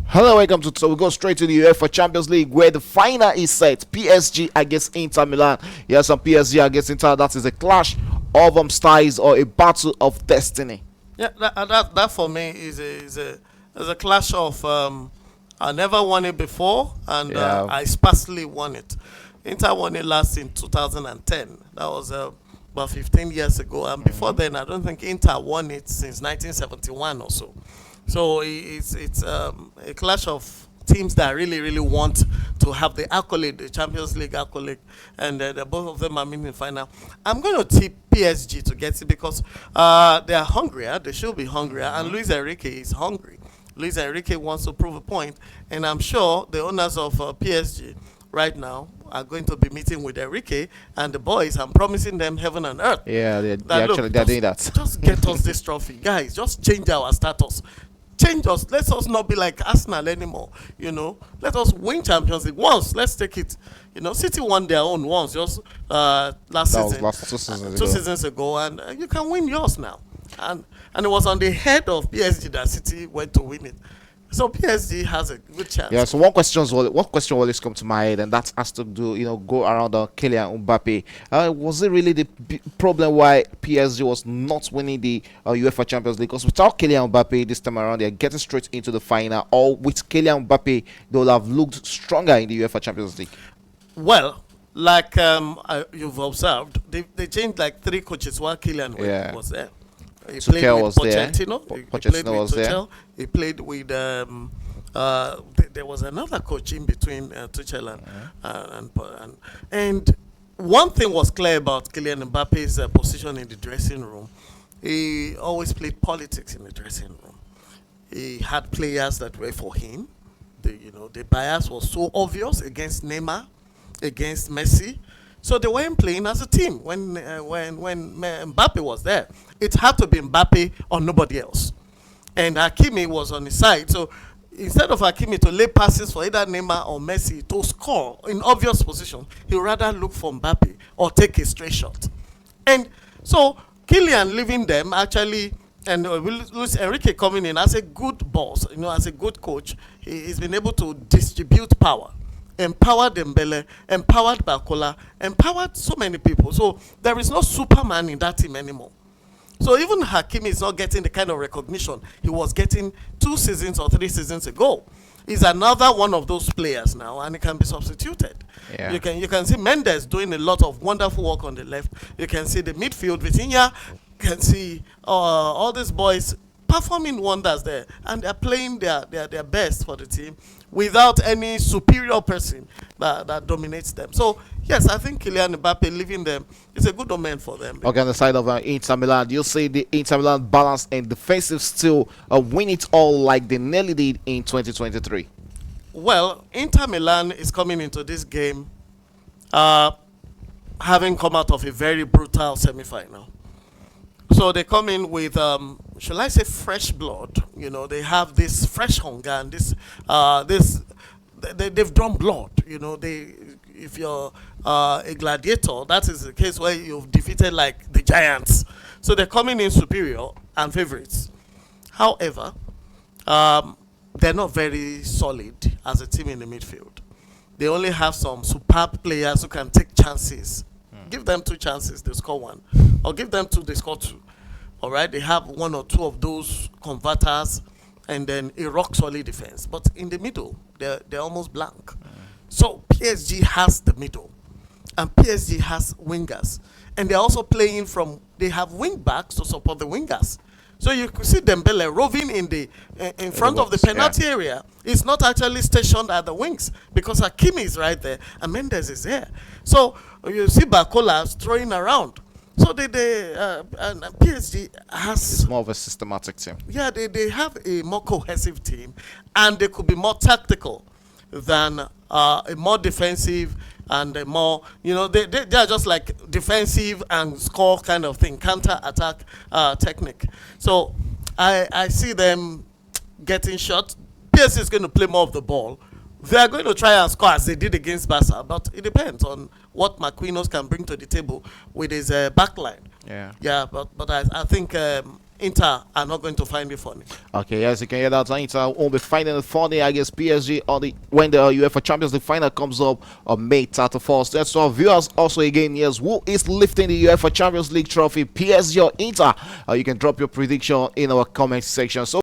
Hello, welcome to. So we go straight to the UEFA Champions League, where the final is set. PSG against Inter Milan. Yes, some PSG against Inter. That is a clash of styles or a battle of destiny. Yeah, that for me is a clash of I never won it before, and Yeah. I sparsely won it. Inter won it last in 2010. That was about 15 years ago, and before then, I don't think Inter won it since 1971 or so. So it's a clash of teams that really want to have the accolade, the Champions League accolade, and both of them are meeting final. I'm going to tip PSG to get it because they are hungrier. They should be hungrier, and Luis Enrique is hungry. Luis Enrique wants to prove a point, and I'm sure the owners of PSG right now are going to be meeting with Enrique and the boys. I'm promising them heaven and earth. Yeah, That, look, they're doing that. just get us this trophy, guys. Just change our status. Change us. Let us not be like Arsenal anymore. Let us win Champions League once. Let's take it. City won their own once, just last That was season, last 2 seasons two ago. seasons ago, and you can win yours now. And it was on the head of PSG that City went to win it. So PSG has a good chance. Yeah, so one question always come to my head, and that has to do, go around Kylian Mbappe. Was it really the problem why PSG was not winning the UEFA Champions League? Because without Kylian Mbappe this time around, they're getting straight into the final. Or with Kylian Mbappe, they will have looked stronger in the UEFA Champions League. Well, like you've observed, they changed like three coaches while Kylian Yeah. was there. He Tuchel played with was there. Pochettino. He played Pochettino with was there. Tuchel. He played with there was another coach in between Tuchel and one thing was clear about Kylian Mbappe's position in the dressing room. He always played politics in the dressing room. He had players that were for him. The bias was so obvious against Neymar, against Messi. So they weren't playing as a team when Mbappe was there. It had to be Mbappe or nobody else. And Hakimi was on his side. So instead of Hakimi to lay passes for either Neymar or Messi to score in obvious position, he would rather look for Mbappe or take a straight shot. And so Kylian leaving them actually, and Luis Enrique coming in as a good boss, as a good coach, he's been able to distribute power. Empowered Dembele, empowered Bakola, empowered so many people. So there is no Superman in that team anymore. So even Hakimi is not getting the kind of recognition he was getting 2 seasons or 3 seasons ago. He's another one of those players now, and he can be substituted. Yeah. You can see Mendes doing a lot of wonderful work on the left. You can see the midfield, Vitinha. You can see all these boys performing wonders there, and they're playing their best for the team without any superior person that dominates them. So yes, I think Kylian Mbappe leaving them is a good omen for them. Okay, on the side of Inter Milan, you see the Inter Milan balance and defensive still win it all like they nearly did in 2023. Well, Inter Milan is coming into this game having come out of a very brutal semi-final. So they come in with, shall I say, fresh blood. They have this fresh hunger and they've drawn blood. If you're a gladiator, that is the case where you've defeated like the giants. So they're coming in superior and favorites. However, they're not very solid as a team in the midfield. They only have some superb players who can take chances. Give them 2 chances, they score 1. Or give them 2, they score 2. All right, they have 1 or 2 of those converters, and then a rock-solid defense. But in the middle, they're almost blank. So PSG has the middle, and PSG has wingers. And they're also playing they have wing backs to support the wingers. So you could see Dembele roving in front of the penalty area. He's not actually stationed at the wings because Hakimi is right there and Mendes is there. So you see Bakola throwing around. So and PSG has... It's more of a systematic team. Yeah, they have a more cohesive team, and they could be more tactical than a more defensive and a more, they are just like defensive and score kind of thing, counter-attack technique. So I see them getting shot. PSG is going to play more of the ball. They are going to try and score as they did against Barca, but it depends on what Marquinhos can bring to the table with his backline. Yeah. Yeah, but I think Inter are not going to find it funny. Okay, yes, you can hear that. Inter won't be finding it funny against PSG on the when the UEFA Champions League final comes up on May 31st. That's our viewers also again. Yes, who is lifting the UEFA Champions League trophy, PSG or Inter? You can drop your prediction in our comment section. So